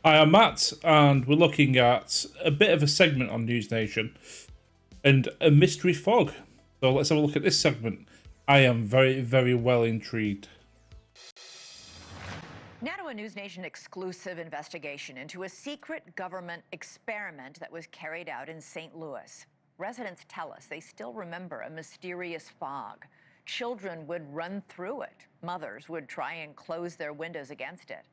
Hi, I'm Matt, and we're looking at a bit of a segment on News Nation and a mystery fog. So let's have a look at this segment. I am very, very well intrigued. Now to a News Nation exclusive investigation into a secret government experiment that was carried out in St. Louis. Residents tell us they still remember a mysterious fog. Children would run through it. Mothers would try and close their windows against it.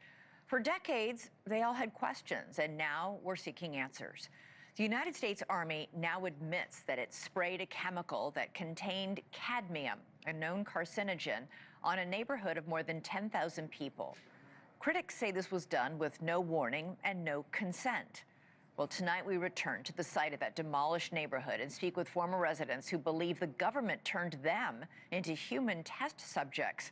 For decades, they all had questions, and now we're seeking answers. The United States Army now admits that it sprayed a chemical that contained cadmium, a known carcinogen, on a neighborhood of more than 10,000 people. Critics say this was done with no warning and no consent. Well, tonight we return to the site of that demolished neighborhood and speak with former residents who believe the government turned them into human test subjects.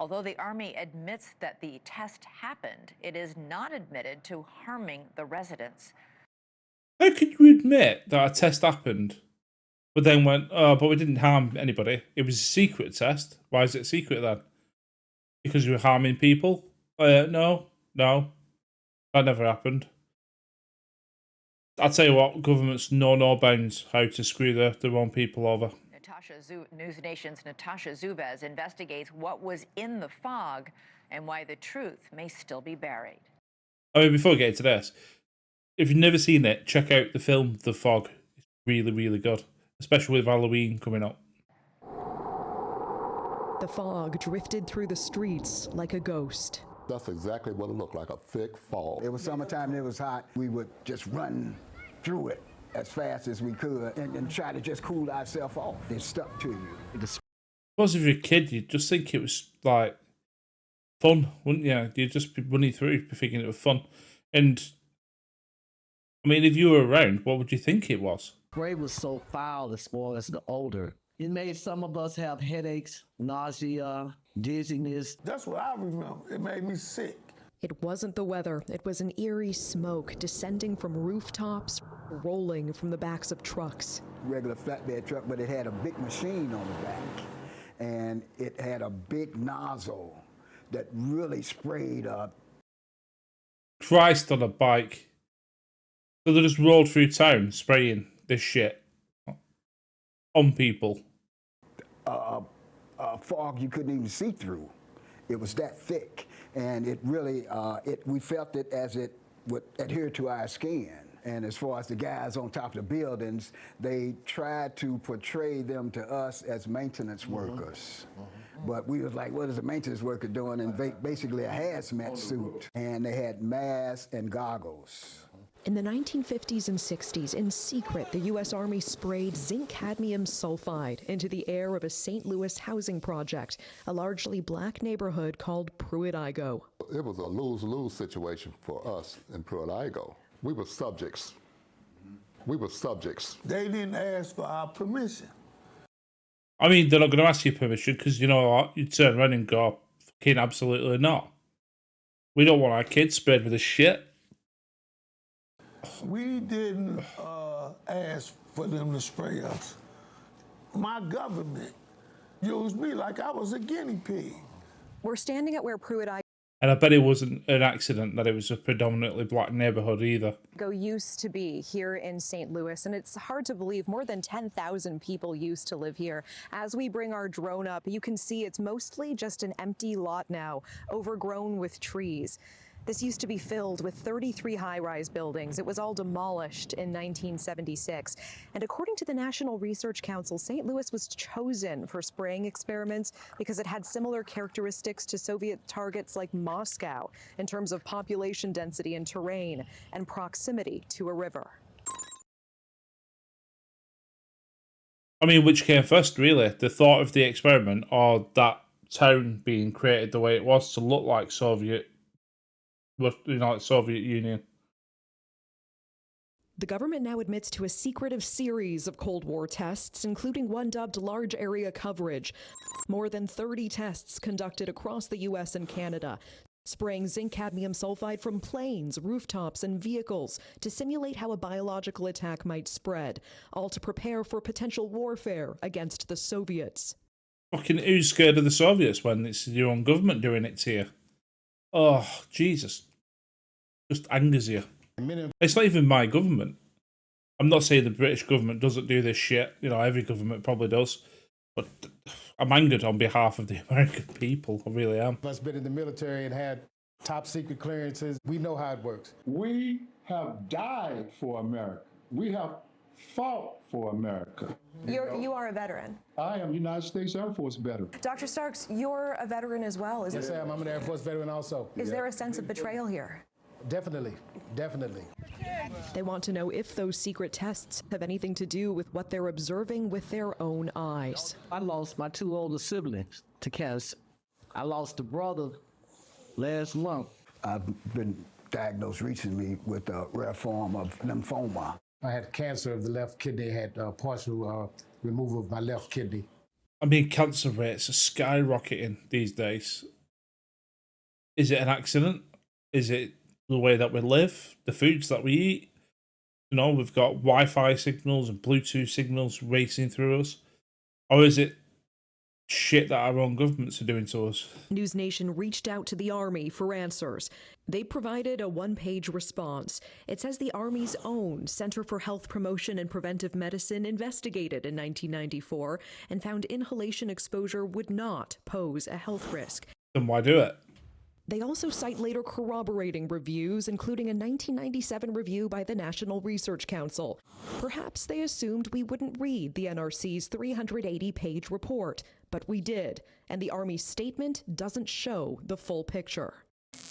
Although the Army admits that the test happened, it is not admitted to harming the residents. How could you admit that a test happened, but then went, oh, but we didn't harm anybody? It was a secret test. Why is it secret then? Because you were harming people? No, that never happened. I'll tell you what, governments know no bounds how to screw their own people over. News Nation's Natasha Zubez investigates what was in the fog and why the truth may still be buried. I mean, before we get into this, if you've never seen it, check out the film The Fog. It's really, really good, especially with Halloween coming up. The fog drifted through the streets like a ghost. That's exactly what it looked like, a thick fog. It was summertime and it was hot. We would just run through it as fast as we could and try to just cool ourselves off. It stuck to you. Suppose if you're a kid, you'd just think it was like fun, wouldn't you? You'd just be running through, be thinking it was fun. And I mean, if you were around, what would you think it was? Spray was so foul as far as the odor. It made some of us have headaches, nausea, dizziness. That's what I remember. It made me sick. It wasn't the weather. It was an eerie smoke descending from rooftops, rolling from the backs of trucks. Regular flatbed truck, but it had a big machine on the back. And it had a big nozzle that really sprayed up. Christ on a bike. So they just rolled through town spraying this shit on people. Fog you couldn't even see through. It was that thick. And it really, we felt it as it would adhere to our skin. And as far as the guys on top of the buildings, they tried to portray them to us as maintenance workers. But we was like, what is a maintenance worker doing? And basically a hazmat suit. And they had masks and goggles. In the 1950s and 60s, in secret, the U.S. Army sprayed zinc cadmium sulfide into the air of a St. Louis housing project, a largely black neighborhood called Pruitt-Igoe. It was a lose-lose situation for us in Pruitt-Igoe. We were subjects. They didn't ask for our permission. I mean, they're not going to ask you permission because, you know what, you'd turn around and go, fucking absolutely not. We don't want our kids sprayed with this shit. We didn't ask for them to spray us. My government used me like I was a guinea pig. We're standing at where Pruitt-Igoe And I bet it wasn't an accident that it was a predominantly black neighborhood either. used to be here in St. Louis, and it's hard to believe more than 10,000 people used to live here. As we bring our drone up, you can see it's mostly just an empty lot now, overgrown with trees. This used to be filled with 33 high-rise buildings. It was all demolished in 1976. And according to the National Research Council, St. Louis was chosen for spraying experiments because it had similar characteristics to Soviet targets like Moscow in terms of population density and terrain and proximity to a river. I mean, which came first, really? The thought of the experiment or that town being created the way it was to look like Soviet Union? The government now admits to a secretive series of Cold War tests, including one dubbed Large Area Coverage. More than 30 tests conducted across the U.S. and Canada, spraying zinc cadmium sulfide from planes, rooftops, and vehicles to simulate how a biological attack might spread, all to prepare for potential warfare against the Soviets. Fucking who's scared of the Soviets when it's your own government doing it to you? Oh, Jesus. just angers you. It's not even my government. I'm not saying the British government doesn't do this shit. You know, every government probably does. But I'm angered on behalf of the American people. I really am. Us been in the military and had top secret clearances. We know how it works. We have died for America. We have fought for America. You are a veteran. I am United States Air Force veteran. Dr. Starks, you're a veteran as well, isn't Yes, I am. I'm an Air Force veteran also. Is there a sense of betrayal here? Definitely. Definitely. They want to know if those secret tests have anything to do with what they're observing with their own eyes. I lost my 2 older siblings to cancer. I lost a brother last month. I've been diagnosed recently with a rare form of lymphoma. I had cancer of the left kidney, had partial removal of my left kidney. I mean, cancer rates are skyrocketing these days. Is it an accident? Is it the way that we live? The foods that we eat? You know, we've got Wi-Fi signals and Bluetooth signals racing through us. Or is it shit that our own governments are doing to us? News Nation reached out to the Army for answers. They provided a one-page response. It says the Army's own Center for Health Promotion and Preventive Medicine investigated in 1994 and found inhalation exposure would not pose a health risk. Then why do it? They also cite later corroborating reviews, including a 1997 review by the National Research Council. Perhaps they assumed we wouldn't read the NRC's 380-page report, but we did, and the Army's statement doesn't show the full picture.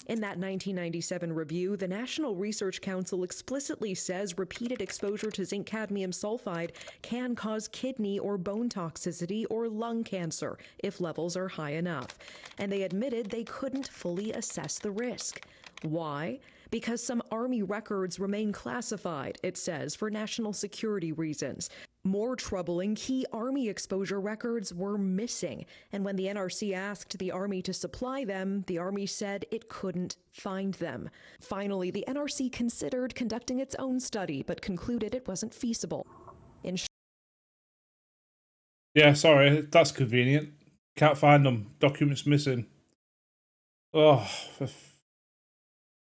In that 1997 review, the National Research Council explicitly says repeated exposure to zinc cadmium sulfide can cause kidney or bone toxicity or lung cancer if levels are high enough. And they admitted they couldn't fully assess the risk. Why? Because some Army records remain classified, it says, for national security reasons. More troubling, key Army exposure records were missing, and when the NRC asked the Army to supply them, the Army said it couldn't find them. Finally, the NRC considered conducting its own study, but concluded it wasn't feasible. Yeah, sorry, that's convenient. Can't find them. Documents missing. Oh,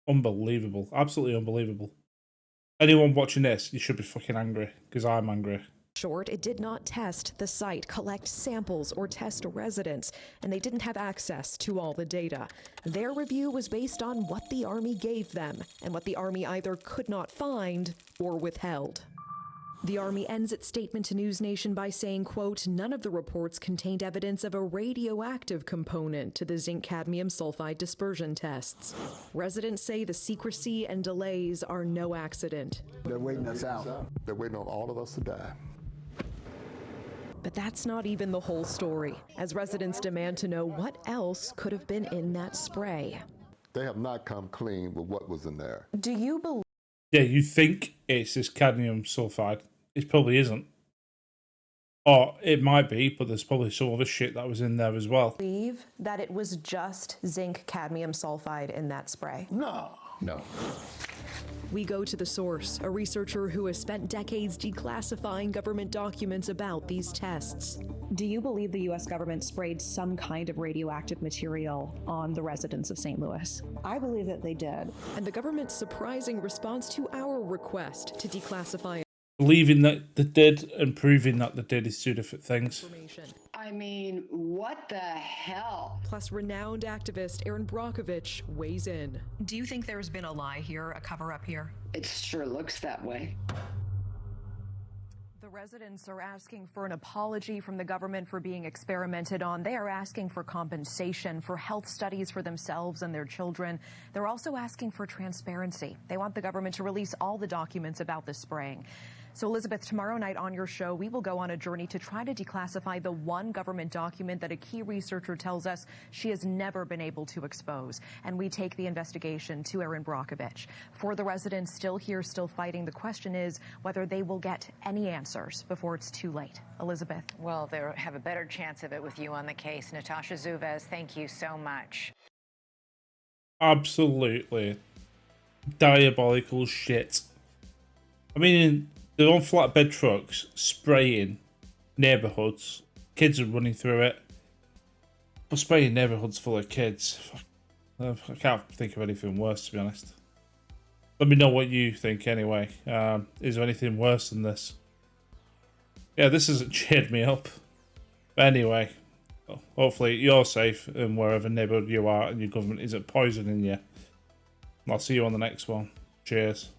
unbelievable. Absolutely unbelievable. Anyone watching this, you should be fucking angry, because I'm angry. Short, it did not test the site, collect samples, or test residents, and they didn't have access to all the data. Their review was based on what the Army gave them, and what the Army either could not find or withheld. The Army ends its statement to News Nation by saying, quote, none of the reports contained evidence of a radioactive component to the zinc-cadmium sulfide dispersion tests. Residents say the secrecy and delays are no accident. They're waiting us out. They're waiting on all of us to die. But that's not even the whole story, as residents demand to know what else could have been in that spray. They have not come clean with what was in there. Do you believe? Yeah, you think it's this cadmium sulfide. It probably isn't. Or it might be, but there's probably some other shit that was in there as well. Believe that it was just zinc cadmium sulfide in that spray? No. No. We go to the source, a researcher who has spent decades declassifying government documents about these tests. Do you believe the U.S. government sprayed some kind of radioactive material on the residents of St. Louis? I believe that they did. And the government's surprising response to our request to declassify Believing that they did and proving that they did is two different things. I mean, what the hell? Plus, renowned activist Erin Brockovich weighs in. Do you think there's been a lie here, a cover-up here? It sure looks that way. The residents are asking for an apology from the government for being experimented on. They are asking for compensation for health studies for themselves and their children. They're also asking for transparency. They want the government to release all the documents about the spraying. So, Elizabeth, tomorrow night on your show, we will go on a journey to try to declassify the one government document that a key researcher tells us she has never been able to expose. And we take the investigation to Erin Brockovich. For the residents still here, still fighting, the question is whether they will get any answers before it's too late. Elizabeth. Well, they have a better chance of it with you on the case. Natasha Zuvez, thank you so much. Absolutely diabolical shit. I mean, they're on flatbed trucks spraying neighborhoods. Kids are running through it. But spraying neighborhoods full of kids, I can't think of anything worse, to be honest. Let me know what you think anyway. Is there anything worse than this? Yeah, this hasn't cheered me up. But anyway, hopefully you're safe in wherever neighbourhood you are and your government isn't poisoning you. I'll see you on the next one. Cheers.